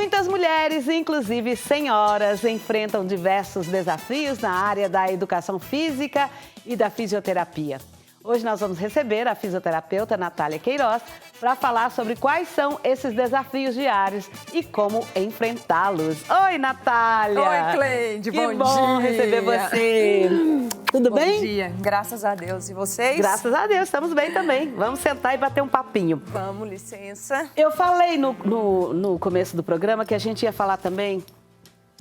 Muitas mulheres, inclusive senhoras, enfrentam diversos desafios na área da educação física e da fisioterapia. Hoje nós vamos receber a fisioterapeuta Natália Queiroz para falar sobre quais são esses desafios diários e como enfrentá-los. Oi, Natália! Oi, Cleide, bom dia! Que bom receber você! Tudo bem? Bom dia, graças a Deus. E vocês? Graças a Deus, estamos bem também. Vamos sentar e bater um papinho. Vamos, licença. Eu falei no começo do programa que a gente ia falar também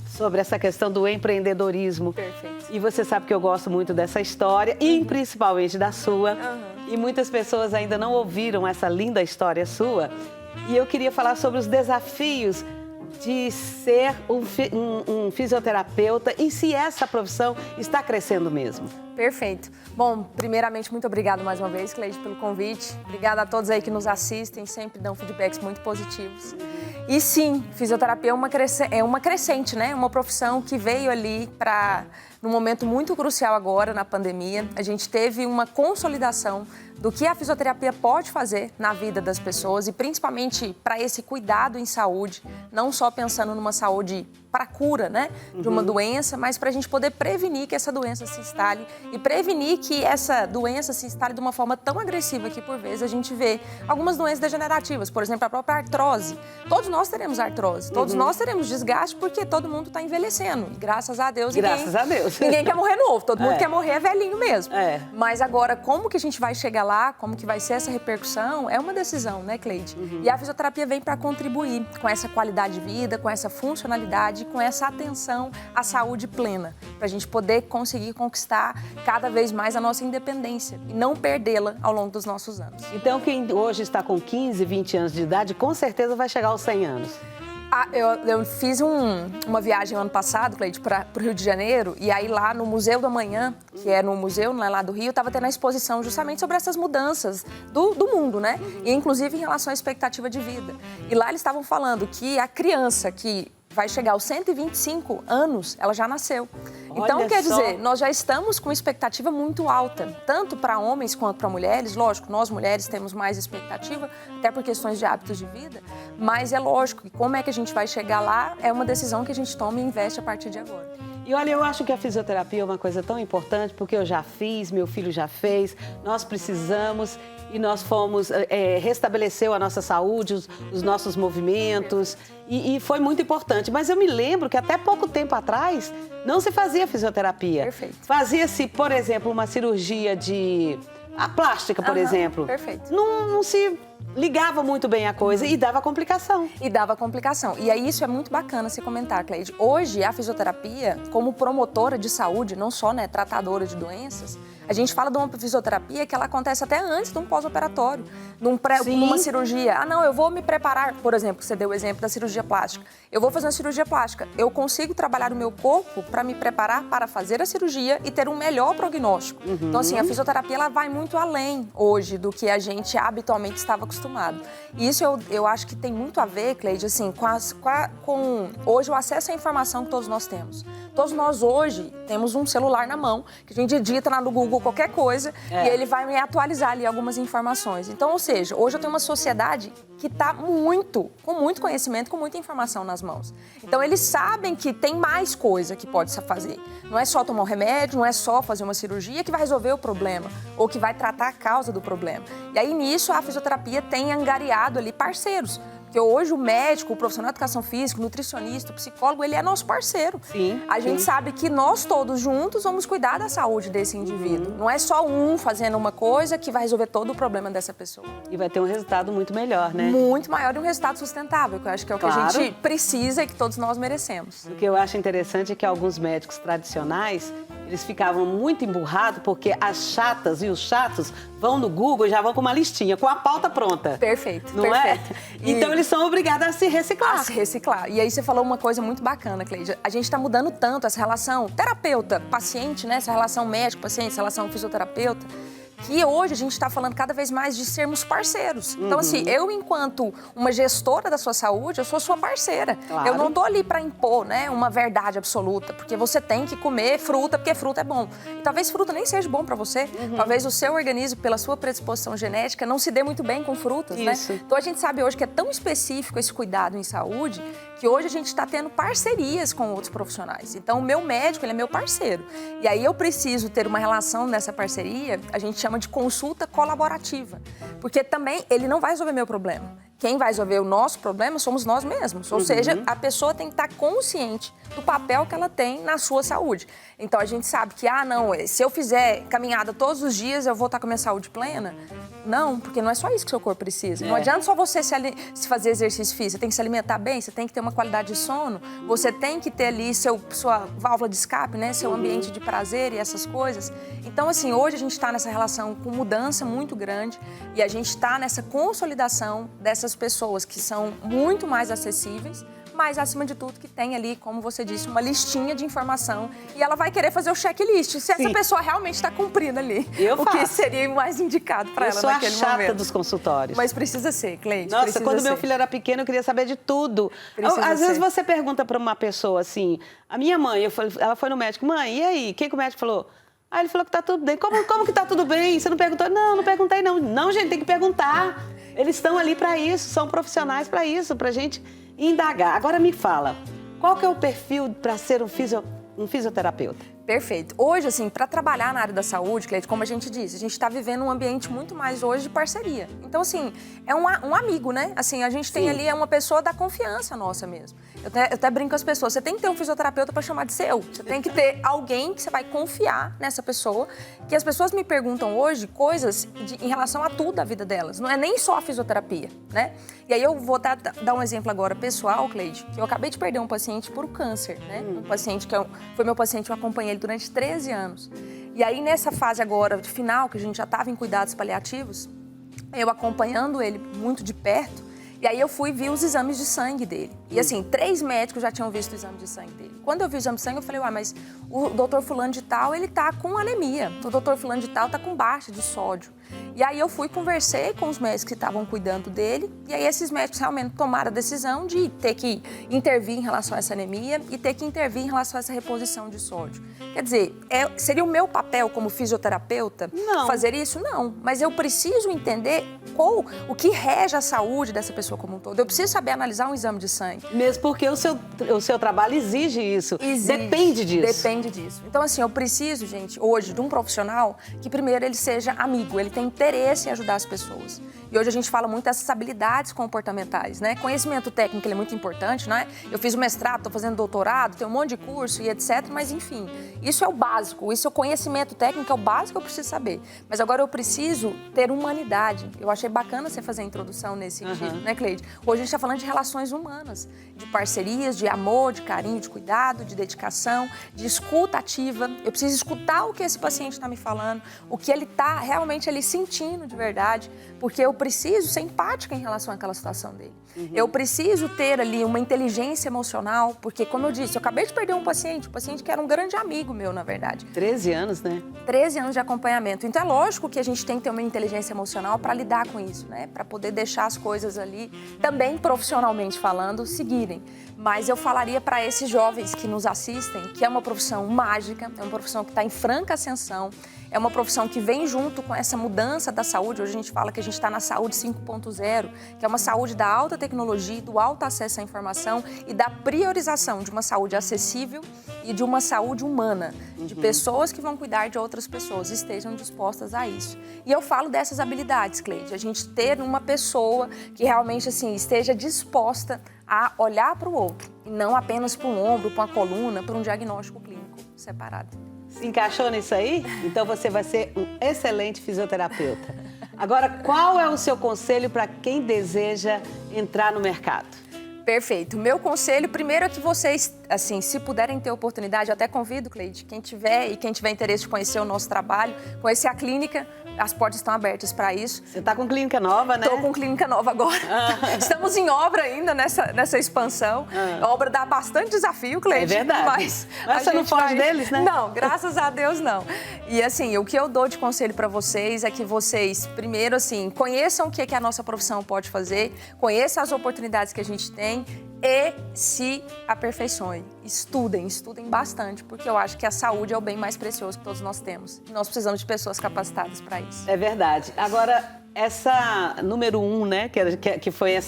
sobre essa questão do empreendedorismo. Perfeito. E você sabe que eu gosto muito dessa história, e principalmente da sua. E muitas pessoas ainda não ouviram essa linda história sua. E eu queria falar sobre os desafios de ser um fisioterapeuta e se essa profissão está crescendo mesmo. Perfeito. Bom, primeiramente, muito obrigada mais uma vez, Cleide, pelo convite. Obrigada a todos aí que nos assistem, sempre dão feedbacks muito positivos. E sim, fisioterapia é uma crescente, né? Uma profissão que veio ali num momento muito crucial agora, na pandemia. A gente teve uma consolidação do que a fisioterapia pode fazer na vida das pessoas e principalmente para esse cuidado em saúde, não só pensando numa saúde para cura, né, de uma doença, mas para a gente poder prevenir que essa doença se instale e prevenir que essa doença se instale de uma forma tão agressiva que, por vezes, a gente vê algumas doenças degenerativas, por exemplo, a própria artrose. Todos nós teremos artrose, todos nós teremos desgaste porque todo mundo está envelhecendo. E, graças a Deus, ninguém quer morrer novo, todo mundo quer morrer velhinho mesmo. Mas agora, como que a gente vai chegar lá, como que vai ser essa repercussão, é uma decisão, né, Cleide? E a fisioterapia vem para contribuir com essa qualidade de vida, com essa funcionalidade, com essa atenção à saúde plena, para a gente poder conseguir conquistar cada vez mais a nossa independência e não perdê-la ao longo dos nossos anos. Então, quem hoje está com 15, 20 anos de idade, com certeza vai chegar aos 100 anos. Eu fiz uma viagem ano passado, Cleide, para o Rio de Janeiro, e aí lá no Museu do Amanhã, que é no museu lá do Rio, estava tendo a exposição justamente sobre essas mudanças do mundo, né? E inclusive em relação à expectativa de vida. E lá eles estavam falando que a criança que vai chegar aos 125 anos, ela já nasceu. Então, quer dizer, nós já estamos com expectativa muito alta, tanto para homens quanto para mulheres. Lógico, nós mulheres temos mais expectativa, até por questões de hábitos de vida, mas é lógico que como é que a gente vai chegar lá é uma decisão que a gente toma e investe a partir de agora. E olha, eu acho que a fisioterapia é uma coisa tão importante, porque eu já fiz, meu filho já fez, nós precisamos e nós fomos, restabeleceu a nossa saúde, os nossos movimentos, e foi muito importante. Mas eu me lembro que até pouco tempo atrás não se fazia fisioterapia. Perfeito. Fazia-se, por exemplo, uma cirurgia a plástica, por exemplo. Perfeito. Não se ligava muito bem a coisa e dava complicação. E aí isso é muito bacana se comentar, Cleide. Hoje, a fisioterapia, como promotora de saúde, não só, né, tratadora de doenças, a gente fala de uma fisioterapia que ela acontece até antes de um pós-operatório, numa cirurgia. Ah, não, eu vou me preparar, por exemplo, você deu o exemplo da cirurgia plástica. Eu vou fazer uma cirurgia plástica. Eu consigo trabalhar o meu corpo para me preparar para fazer a cirurgia e ter um melhor prognóstico. Então, assim, a fisioterapia ela vai muito além hoje do que a gente habitualmente estava acostumado. E isso eu acho que tem muito a ver, Cleide, assim, com hoje o acesso à informação que todos nós temos. Todos nós hoje temos um celular na mão, que a gente digita lá no Google qualquer coisa e ele vai me atualizar ali algumas informações. Então, ou seja, hoje eu tenho uma sociedade que está com muito conhecimento, com muita informação nas mãos. Então, eles sabem que tem mais coisa que pode se fazer. Não é só tomar um remédio, não é só fazer uma cirurgia que vai resolver o problema ou que vai tratar a causa do problema. E aí, nisso, a fisioterapia tem angariado ali parceiros. Porque hoje o médico, o profissional de educação física, o nutricionista, o psicólogo, ele é nosso parceiro. Sim, a gente sabe que nós todos juntos vamos cuidar da saúde desse indivíduo. Não é só um fazendo uma coisa que vai resolver todo o problema dessa pessoa. E vai ter um resultado muito melhor, né? Muito maior e um resultado sustentável, que eu acho que é o que a gente precisa e que todos nós merecemos. O que eu acho interessante é que alguns médicos tradicionais, eles ficavam muito emburrados porque as chatas e os chatos vão no Google e já vão com uma listinha, com a pauta pronta. Perfeito, não perfeito. É? Então eles são obrigados a se reciclar. A se reciclar. E aí você falou uma coisa muito bacana, Cleide. A gente está mudando tanto essa relação terapeuta-paciente, né? Essa relação médico-paciente, essa relação fisioterapeuta, que hoje a gente está falando cada vez mais de sermos parceiros. Então, assim, eu, enquanto uma gestora da sua saúde, eu sou sua parceira. Claro. Eu não tô ali para impor, né, uma verdade absoluta, porque você tem que comer fruta, porque fruta é bom. E talvez fruta nem seja bom para você. Talvez o seu organismo, pela sua predisposição genética, não se dê muito bem com frutas, né? Então, a gente sabe hoje que é tão específico esse cuidado em saúde, que hoje a gente está tendo parcerias com outros profissionais. Então, o meu médico, ele é meu parceiro. E aí eu preciso ter uma relação nessa parceria, a gente chama de consulta colaborativa. Porque também ele não vai resolver meu problema. Quem vai resolver o nosso problema somos nós mesmos. Ou seja, a pessoa tem que estar consciente do papel que ela tem na sua saúde. Então, a gente sabe que, não, se eu fizer caminhada todos os dias, eu vou estar com a minha saúde plena? Não, porque não é só isso que o seu corpo precisa. Não adianta só você se fazer exercício físico. Você tem que se alimentar bem, você tem que ter uma qualidade de sono, você tem que ter ali sua válvula de escape, né? Seu ambiente de prazer e essas coisas. Então, assim, hoje a gente está nessa relação com mudança muito grande e a gente está nessa consolidação dessas pessoas que são muito mais acessíveis, mas, acima de tudo, que tem ali, como você disse, uma listinha de informação e ela vai querer fazer o checklist, se essa pessoa realmente está cumprindo ali o que seria mais indicado para ela naquele momento. Eu sou a chata dos consultórios. Mas precisa ser, Cleide. Nossa, quando meu filho era pequeno, eu queria saber de tudo. Às vezes você pergunta para uma pessoa assim, a minha mãe, ela foi no médico, mãe, e aí? O que o médico falou? Ele falou que tá tudo bem. Como que tá tudo bem? Você não perguntou? Não perguntei não. Não, gente, tem que perguntar. Eles estão ali para isso, são profissionais para isso, pra gente indagar. Agora me fala, qual que é o perfil para ser um fisioterapeuta? Perfeito. Hoje, assim, para trabalhar na área da saúde, Cleide, como a gente disse, a gente está vivendo um ambiente muito mais hoje de parceria. Então, assim, é um amigo, né? Assim, a gente tem ali uma pessoa da confiança nossa mesmo. Eu até brinco com as pessoas, você tem que ter um fisioterapeuta para chamar de seu. Você tem que ter alguém que você vai confiar nessa pessoa, que as pessoas me perguntam hoje coisas em relação a tudo da vida delas. Não é nem só a fisioterapia, né? E aí eu vou dar um exemplo agora pessoal, Cleide, que eu acabei de perder um paciente por câncer, né? Um paciente que foi meu paciente, eu acompanhei ele durante 13 anos. E aí, nessa fase agora, de final, que a gente já estava em cuidados paliativos, eu acompanhando ele muito de perto, e aí eu fui ver os exames de sangue dele. E assim, 3 médicos já tinham visto o exame de sangue dele. Quando eu vi o exame de sangue, eu falei, mas o doutor fulano de tal, ele tá com anemia. O doutor fulano de tal tá com baixa de sódio. E aí eu conversei com os médicos que estavam cuidando dele, e aí esses médicos realmente tomaram a decisão de ter que intervir em relação a essa anemia e ter que intervir em relação a essa reposição de sódio. Quer dizer, seria o meu papel como fisioterapeuta fazer isso? Não, mas eu preciso entender o que rege a saúde dessa pessoa como um todo. Eu preciso saber analisar um exame de sangue. Mesmo porque o seu trabalho exige isso. Depende disso. Depende disso. Então, assim, eu preciso, gente, hoje, de um profissional que, primeiro, ele seja amigo, ele tem interesse em ajudar as pessoas. E hoje a gente fala muito dessas habilidades comportamentais, né? Conhecimento técnico, ele é muito importante, né? Eu fiz o mestrado, estou fazendo doutorado, tenho um monte de curso e etc, mas, enfim, isso é o básico, isso é o conhecimento técnico, é o básico que eu preciso saber. Mas agora eu preciso ter humanidade. Eu achei bacana você fazer a introdução nesse sentido, né, Cleide? Hoje a gente está falando de relações humanas, de parcerias, de amor, de carinho, de cuidado, de dedicação, de escuta ativa. Eu preciso escutar o que esse paciente está me falando, o que ele está realmente ali sentindo de verdade, porque eu preciso ser empática em relação àquela situação dele. Eu preciso ter ali uma inteligência emocional, porque, como eu disse, eu acabei de perder um paciente que era um grande amigo meu, na verdade. 13 anos, né? 13 anos de acompanhamento. Então, é lógico que a gente tem que ter uma inteligência emocional para lidar com isso, né? Para poder deixar as coisas ali, também profissionalmente falando, seguirem. Mas eu falaria para esses jovens que nos assistem que é uma profissão mágica, é uma profissão que está em franca ascensão, é uma profissão que vem junto com essa mudança da saúde. Hoje a gente fala que a gente está na saúde 5.0, que é uma saúde da alta tecnologia, do alto acesso à informação e da priorização de uma saúde acessível e de uma saúde humana, de pessoas que vão cuidar de outras pessoas, estejam dispostas a isso. E eu falo dessas habilidades, Cleide, a gente ter uma pessoa que realmente assim, esteja disposta a olhar para o outro, e não apenas para um ombro, para uma coluna, para um diagnóstico clínico separado. Se encaixou nisso aí? Então você vai ser um excelente fisioterapeuta. Agora, qual é o seu conselho para quem deseja entrar no mercado? Perfeito. Meu conselho, primeiro, é que vocês, assim, se puderem ter oportunidade, eu até convido, Cleide, quem tiver interesse de conhecer o nosso trabalho, conhecer a clínica, as portas estão abertas para isso. Você está com clínica nova, né? Estou com clínica nova agora. Estamos em obra ainda nessa expansão. A obra dá bastante desafio, Cleide. É verdade. Mas você não foge deles, né? Não, graças a Deus não. E assim, o que eu dou de conselho para vocês é que vocês, primeiro assim, conheçam o que a nossa profissão pode fazer, conheçam as oportunidades que a gente tem e se aperfeiçoem. Estudem bastante, porque eu acho que a saúde é o bem mais precioso que todos nós temos. E nós precisamos de pessoas capacitadas para isso. É verdade. Agora, essa número 1, né, que foi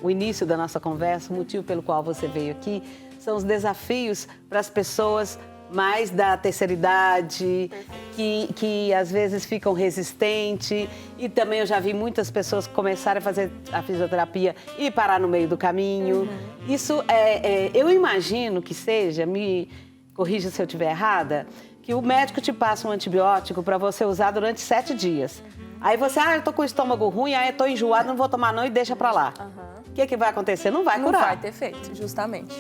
o início da nossa conversa, o motivo pelo qual você veio aqui, são os desafios para as pessoas mais da terceira idade, que às vezes ficam resistentes. E também eu já vi muitas pessoas começarem a fazer a fisioterapia e parar no meio do caminho. Isso eu imagino que seja, me corrija se eu estiver errada, que o médico te passa um antibiótico para você usar durante 7 dias. Aí você, eu tô com o estômago ruim, eu tô enjoado, não vou tomar não e deixa pra lá. O que vai acontecer? Não vai curar. Não vai ter efeito, justamente.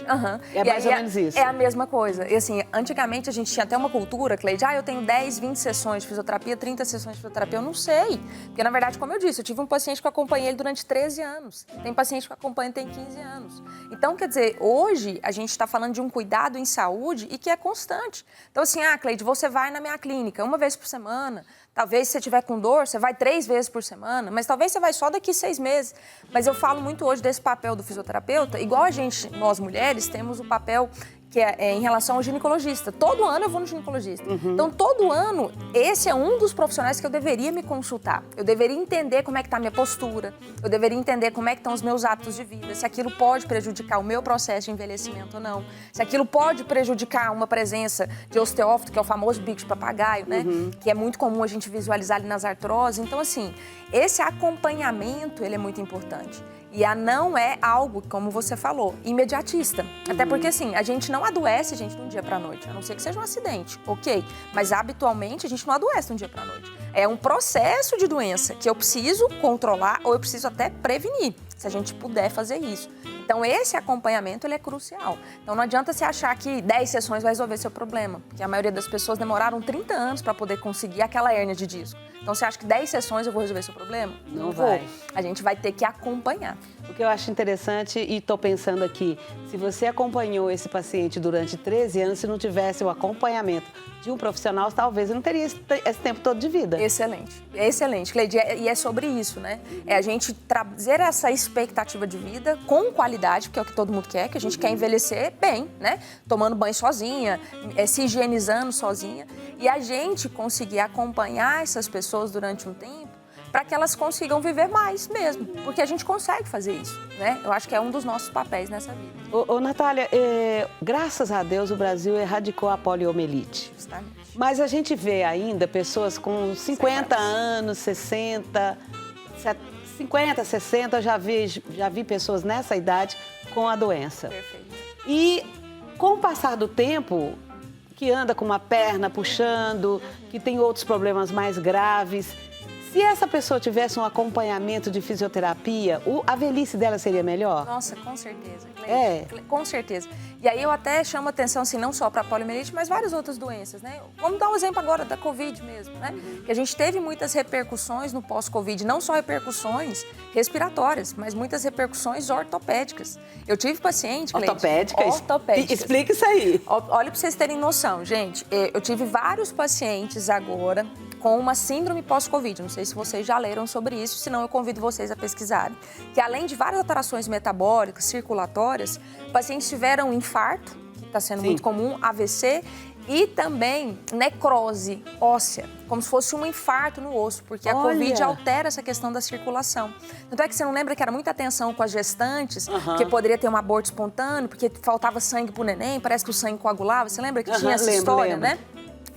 É mais ou menos isso. É a mesma coisa. E assim, antigamente a gente tinha até uma cultura, Cleide, eu tenho 10, 20 sessões de fisioterapia, 30 sessões de fisioterapia, eu não sei. Porque, na verdade, como eu disse, eu tive um paciente que eu acompanhei ele durante 13 anos. Tem paciente que eu acompanho tem 15 anos. Então, quer dizer, hoje a gente está falando de um cuidado em saúde e que é constante. Então, assim, Cleide, você vai na minha clínica uma vez por semana. Talvez se você tiver com dor, você vai 3 vezes por semana, mas talvez você vai só daqui 6 meses. Mas eu falo muito hoje desse papel do fisioterapeuta, igual a gente, nós mulheres, temos o papel que é em relação ao ginecologista. Todo ano eu vou no ginecologista. Então, todo ano, esse é um dos profissionais que eu deveria me consultar. Eu deveria entender como é que está a minha postura, eu deveria entender como é que estão os meus hábitos de vida, se aquilo pode prejudicar o meu processo de envelhecimento ou não, se aquilo pode prejudicar uma presença de osteófito, que é o famoso bico de papagaio, né? Que é muito comum a gente visualizar ali nas artroses. Então, assim, esse acompanhamento, ele é muito importante. E não é algo, como você falou, imediatista. Até porque, assim, a gente não adoece, gente, de um dia pra noite. A não ser que seja um acidente, ok. Mas, habitualmente, a gente não adoece de um dia pra noite. É um processo de doença que eu preciso controlar ou eu preciso até prevenir, se a gente puder fazer isso. Então, esse acompanhamento, ele é crucial. Então, não adianta você achar que 10 sessões vai resolver seu problema, porque a maioria das pessoas demoraram 30 anos para poder conseguir aquela hérnia de disco. Então, você acha que 10 sessões eu vou resolver seu problema? Não vai. A gente vai ter que acompanhar. O que eu acho interessante, e estou pensando aqui, se você acompanhou esse paciente durante 13 anos, se não tivesse o acompanhamento de um profissional, talvez eu não teria esse tempo todo de vida. Excelente, excelente, Cleide. E é sobre isso, né? É a gente trazer essa expectativa de vida com qualidade, porque é o que todo mundo quer, que a gente quer envelhecer bem, né? Tomando banho sozinha, se higienizando sozinha. E a gente conseguir acompanhar essas pessoas durante um tempo, para que elas consigam viver mais mesmo, porque a gente consegue fazer isso, né? Eu acho que é um dos nossos papéis nessa vida. Ô Natália, graças a Deus o Brasil erradicou a poliomielite. Justamente. Mas a gente vê ainda pessoas com 50 anos, 60, 50, 60, eu já vi pessoas nessa idade com a doença. Perfeito. E com o passar do tempo, que anda com uma perna puxando, que tem outros problemas mais graves, se essa pessoa tivesse um acompanhamento de fisioterapia, a velhice dela seria melhor? Nossa, com certeza. Com certeza. E aí eu até chamo atenção, assim, não só para a poliomielite, mas várias outras doenças, né? Vamos dar um exemplo agora da Covid mesmo, né? Que a gente teve muitas repercussões no pós-Covid, não só repercussões respiratórias, mas muitas repercussões ortopédicas. Eu tive paciente, Cleide... Ortopédicas? Ortopédicas. Explica isso aí. Olha para vocês terem noção, gente. Eu tive vários pacientes agora com uma síndrome pós-Covid. Não sei se vocês já leram sobre isso, senão eu convido vocês a pesquisarem. Que além de várias alterações metabólicas, circulatórias, pacientes tiveram infarto, que está sendo muito comum, AVC, e também necrose óssea, como se fosse um infarto no osso, porque a Covid altera essa questão da circulação. Tanto é que você não lembra que era muita atenção com as gestantes, porque poderia ter um aborto espontâneo, porque faltava sangue pro neném, parece que o sangue coagulava. Você lembra que tinha essa história, né?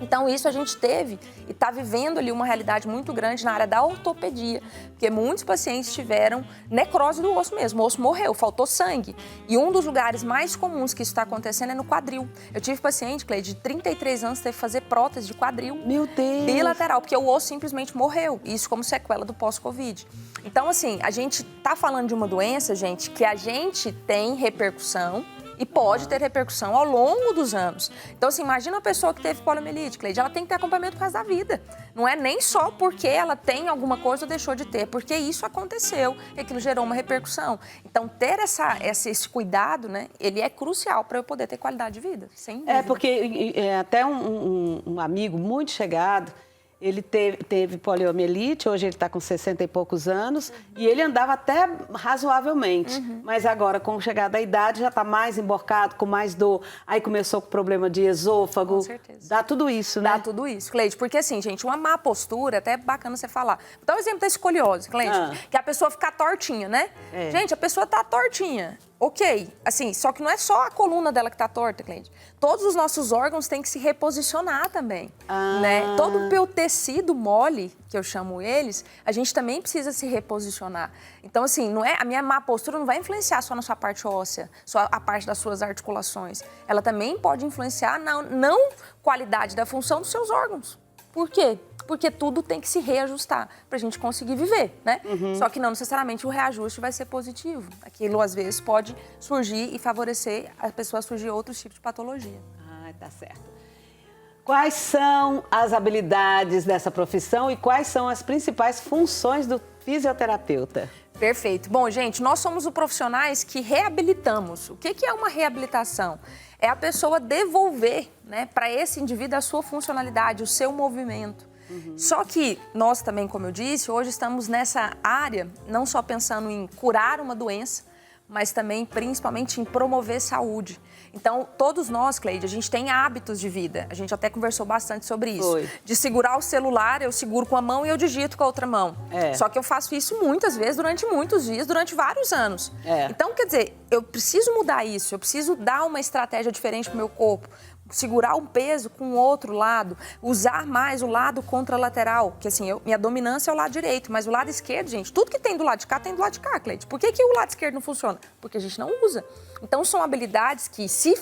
Então, isso a gente teve e está vivendo ali uma realidade muito grande na área da ortopedia, porque muitos pacientes tiveram necrose do osso mesmo, o osso morreu, faltou sangue. E um dos lugares mais comuns que isso está acontecendo é no quadril. Eu tive paciente, Cleide, de 33 anos, teve que fazer prótese de quadril. Meu Deus! Bilateral, porque o osso simplesmente morreu, isso como sequela do pós-Covid. Então, assim, a gente está falando de uma doença, gente, que a gente tem repercussão, E pode ter repercussão ao longo dos anos. Então, assim, imagina uma pessoa que teve poliomielite, Cleide, ela tem que ter acompanhamento pro resto da vida. Não é nem só porque ela tem alguma coisa ou deixou de ter, porque isso aconteceu e aquilo gerou uma repercussão. Então, ter esse cuidado, né, ele é crucial para eu poder ter qualidade de vida, sem dúvida. É, porque até um amigo muito chegado, ele teve poliomielite, hoje ele está com 60 e poucos anos, e ele andava até razoavelmente. Mas agora, com a chegada da idade, já está mais emborcado, com mais dor. Aí começou com problema de esôfago. Com certeza. Dá tudo isso, né? Dá tudo isso, Cleide. Porque assim, gente, uma má postura, até é bacana você falar. Vou dar um exemplo da escoliose, Cleide, que a pessoa fica tortinha, né? É. Gente, a pessoa tá tortinha. Ok, assim, só que não é só a coluna dela que tá torta, Cleide. Todos os nossos órgãos têm que se reposicionar também, né? Todo o tecido mole, que eu chamo eles, a gente também precisa se reposicionar. Então, assim, não é, a minha má postura não vai influenciar só na sua parte óssea, só a parte das suas articulações. Ela também pode influenciar na não qualidade da função dos seus órgãos. Por quê? Porque tudo tem que se reajustar para a gente conseguir viver, né? Só que não necessariamente o reajuste vai ser positivo. Aquilo, às vezes, pode surgir e favorecer a pessoa a surgir outros tipos de patologia. Ah, tá certo. Quais são as habilidades dessa profissão e quais são as principais funções do fisioterapeuta? Perfeito. Bom, gente, nós somos os profissionais que reabilitamos. O que é uma reabilitação? É a pessoa devolver, né, para esse indivíduo a sua funcionalidade, o seu movimento. Só que nós também, como eu disse, hoje estamos nessa área, não só pensando em curar uma doença, mas também, principalmente, em promover saúde. Então, todos nós, Cleide, a gente tem hábitos de vida. A gente até conversou bastante sobre isso. Foi. De segurar o celular, eu seguro com a mão e eu digito com a outra mão. Só que eu faço isso muitas vezes, durante muitos dias, durante vários anos. Então, quer dizer, eu preciso mudar isso, eu preciso dar uma estratégia diferente para o meu corpo. Segurar um peso com o outro lado, usar mais o lado contralateral, que assim, minha dominância é o lado direito, mas o lado esquerdo, gente, tudo que tem do lado de cá, tem do lado de cá, Cleide. Por que o lado esquerdo não funciona? Porque a gente não usa. Então, são habilidades que, se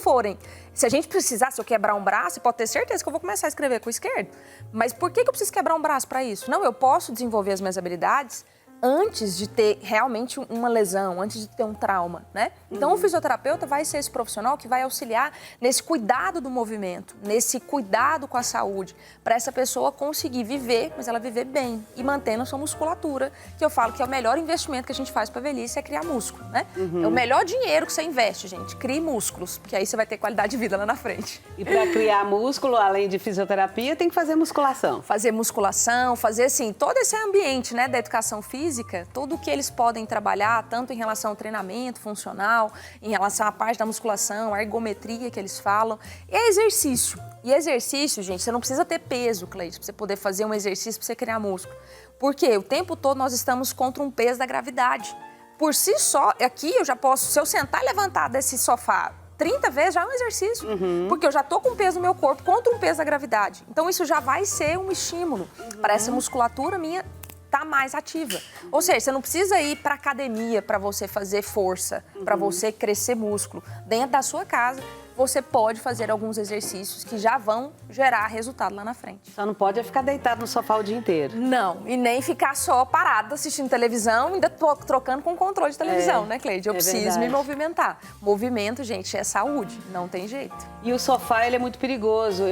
a gente precisar, se eu quebrar um braço, você pode ter certeza que eu vou começar a escrever com o esquerdo. Mas por que eu preciso quebrar um braço para isso? Não, eu posso desenvolver as minhas habilidades antes de ter realmente uma lesão, antes de ter um trauma, né? Então, o fisioterapeuta vai ser esse profissional que vai auxiliar nesse cuidado do movimento, nesse cuidado com a saúde, para essa pessoa conseguir viver, mas ela viver bem e mantendo a sua musculatura, que eu falo que é o melhor investimento que a gente faz para a velhice, é criar músculo, né? É o melhor dinheiro que você investe, gente. Crie músculos, porque aí você vai ter qualidade de vida lá na frente. E para criar músculo, além de fisioterapia, tem que fazer musculação. Fazer musculação, fazer, assim, todo esse ambiente, né, da educação física, tudo que eles podem trabalhar, tanto em relação ao treinamento funcional, em relação à parte da musculação, a ergometria que eles falam, é exercício. E exercício, gente, você não precisa ter peso, Cleide, para você poder fazer um exercício para você criar músculo. Porque o tempo todo nós estamos contra um peso da gravidade. Por si só, aqui eu já posso, se eu sentar e levantar desse sofá 30 vezes, já é um exercício. Porque eu já tô com peso no meu corpo contra um peso da gravidade. Então, isso já vai ser um estímulo para essa musculatura minha tá mais ativa. Ou seja, você não precisa ir para academia para você fazer força, para você crescer músculo. Dentro da sua casa, você pode fazer alguns exercícios que já vão gerar resultado lá na frente. Só não pode ficar deitado no sofá o dia inteiro. Não, e nem ficar só parado assistindo televisão, ainda trocando com controle de televisão, né, Cleide? Eu preciso me movimentar. Movimento, gente, é saúde, não tem jeito. E o sofá, ele é muito perigoso.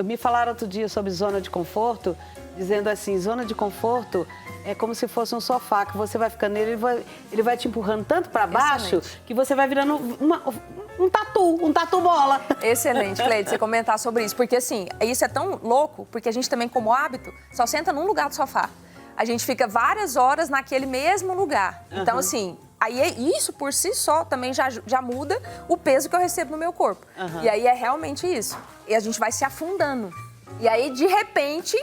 Me falaram outro dia sobre zona de conforto, dizendo assim, zona de conforto é como se fosse um sofá, que você vai ficando nele, ele vai te empurrando tanto para baixo, que você vai virando um tatu bola. Excelente, Cleide, você comentar sobre isso, porque assim, isso é tão louco, porque a gente também, como hábito, só senta num lugar do sofá. A gente fica várias horas naquele mesmo lugar. Então, assim, aí isso por si só também já muda o peso que eu recebo no meu corpo. E aí é realmente isso. E a gente vai se afundando. E aí, de repente,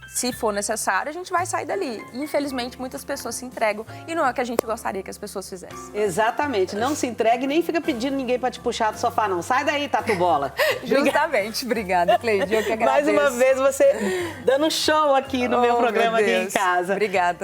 se for necessário, a gente vai sair dali. Infelizmente, muitas pessoas se entregam e não é o que a gente gostaria que as pessoas fizessem. Exatamente. Não se entregue, nem fica pedindo ninguém para te puxar do sofá, não. Sai daí, tatu bola. Justamente. Obrigada, Cleide. Eu que agradeço. Mais uma vez, você dando show aqui no meu programa aqui em casa. Obrigada.